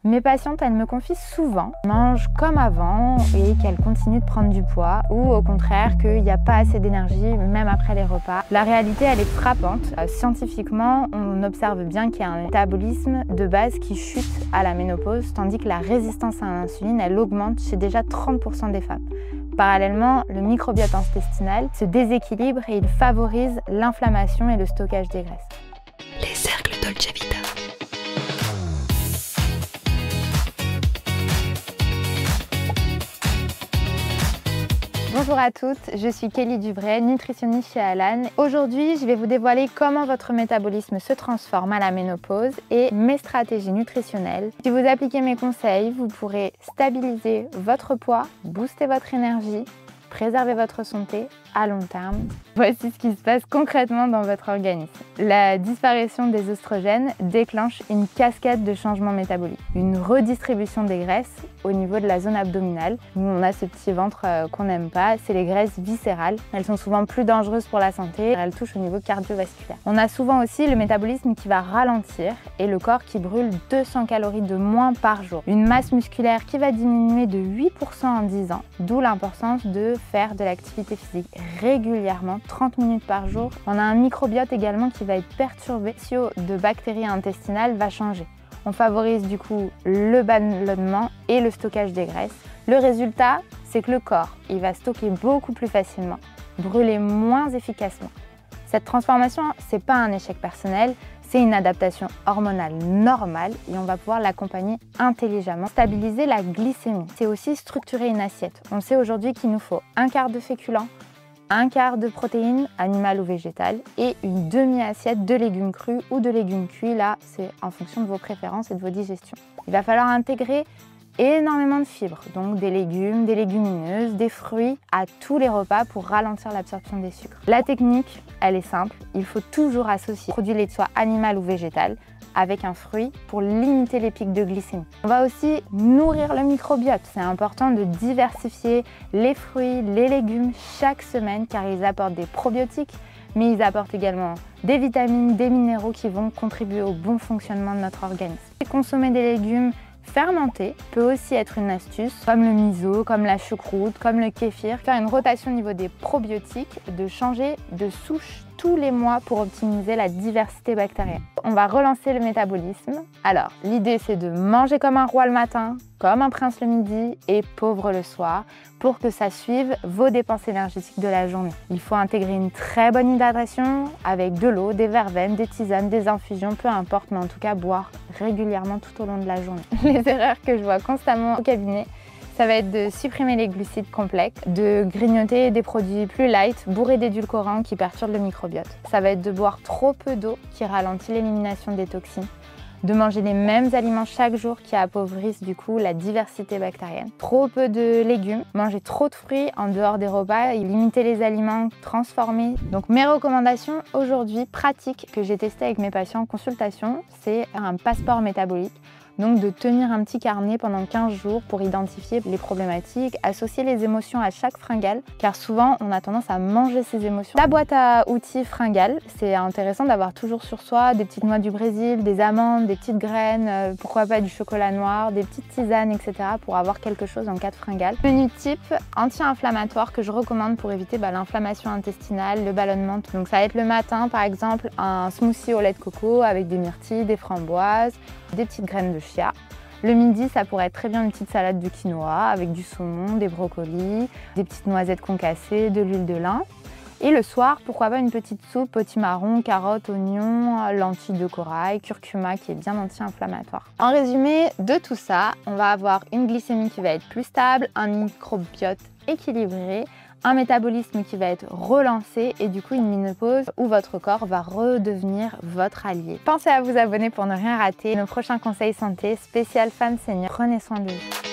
Mes patientes, elles me confient souvent qu'elles mangent comme avant et qu'elles continuent de prendre du poids ou au contraire qu'il n'y a pas assez d'énergie même après les repas. La réalité, elle est frappante. Scientifiquement, on observe bien qu'il y a un métabolisme de base qui chute à la ménopause, tandis que la résistance à l'insuline, elle augmente chez déjà 30% des femmes. Parallèlement, le microbiote intestinal se déséquilibre et il favorise l'inflammation et le stockage des graisses. Les cercles Dolce Vita. Bonjour à toutes, je suis Kelly Dubray, nutritionniste chez Alan. Aujourd'hui, je vais vous dévoiler comment votre métabolisme se transforme à la ménopause et mes stratégies nutritionnelles. Si vous appliquez mes conseils, vous pourrez stabiliser votre poids, booster votre énergie, préserver votre santé à long terme. Voici ce qui se passe concrètement dans votre organisme. La disparition des oestrogènes déclenche une cascade de changements métaboliques. Une redistribution des graisses au niveau de la zone abdominale. Nous, on a ce petit ventre qu'on n'aime pas, c'est les graisses viscérales. Elles sont souvent plus dangereuses pour la santé, elles touchent au niveau cardiovasculaire. On a souvent aussi le métabolisme qui va ralentir et le corps qui brûle 200 calories de moins par jour. Une masse musculaire qui va diminuer de 8% en 10 ans, d'où l'importance de faire de l'activité physique régulièrement, 30 minutes par jour. On a un microbiote également qui va être perturbé. Le ratio de bactéries intestinales va changer. On favorise du coup le ballonnement et le stockage des graisses. Le résultat, c'est que le corps, il va stocker beaucoup plus facilement, brûler moins efficacement. Cette transformation, c'est pas un échec personnel, c'est une adaptation hormonale normale et on va pouvoir l'accompagner intelligemment. Stabiliser la glycémie, c'est aussi structurer une assiette. On sait aujourd'hui qu'il nous faut un quart de féculents, un quart de protéines animales ou végétales et une demi-assiette de légumes crus ou de légumes cuits. Là, c'est en fonction de vos préférences et de vos digestions. Il va falloir intégrer énormément de fibres, donc des légumes, des légumineuses, des fruits à tous les repas pour ralentir l'absorption des sucres. La technique, elle est simple, il faut toujours associer produit lait de soie animal ou végétal avec un fruit pour limiter les pics de glycémie. On va aussi nourrir le microbiote. C'est important de diversifier les fruits, les légumes chaque semaine car ils apportent des probiotiques, mais ils apportent également des vitamines, des minéraux qui vont contribuer au bon fonctionnement de notre organisme. Consommer des légumes fermentés peut aussi être une astuce, comme le miso, comme la choucroute, comme le kéfir. Faire une rotation au niveau des probiotiques, de changer de souche tous les mois pour optimiser la diversité bactérienne. On va relancer le métabolisme. Alors, l'idée c'est de manger comme un roi le matin, comme un prince le midi et pauvre le soir pour que ça suive vos dépenses énergétiques de la journée. Il faut intégrer une très bonne hydratation avec de l'eau, des verveines, des tisanes, des infusions, peu importe, mais en tout cas boire régulièrement tout au long de la journée. Les erreurs que je vois constamment au cabinet, ça va être de supprimer les glucides complexes, de grignoter des produits plus light, bourrés d'édulcorants qui perturbent le microbiote. Ça va être de boire trop peu d'eau qui ralentit l'élimination des toxines, de manger les mêmes aliments chaque jour qui appauvrissent du coup la diversité bactérienne. Trop peu de légumes, manger trop de fruits en dehors des repas et limiter les aliments transformés. Donc mes recommandations aujourd'hui pratiques que j'ai testées avec mes patients en consultation, c'est un passeport métabolique. Donc de tenir un petit carnet pendant 15 jours pour identifier les problématiques, associer les émotions à chaque fringale, car souvent on a tendance à manger ses émotions. La boîte à outils fringale, c'est intéressant d'avoir toujours sur soi des petites noix du Brésil, des amandes, des petites graines, pourquoi pas du chocolat noir, des petites tisanes, etc. pour avoir quelque chose en cas de fringale. Menu type anti-inflammatoire que je recommande pour éviter l'inflammation intestinale, le ballonnement. Donc ça va être le matin par exemple un smoothie au lait de coco avec des myrtilles, des framboises, des petites graines de chia. Le midi, ça pourrait être très bien une petite salade de quinoa avec du saumon, des brocolis, des petites noisettes concassées, de l'huile de lin. Et le soir, pourquoi pas une petite soupe, potimarron, carottes, oignons, lentilles de corail, curcuma qui est bien anti-inflammatoire. En résumé de tout ça, on va avoir une glycémie qui va être plus stable, un microbiote équilibré, un métabolisme qui va être relancé et du coup une ménopause où votre corps va redevenir votre allié. Pensez à vous abonner pour ne rien rater. Nos prochains conseils santé spécial femmes seniors. Prenez soin de vous.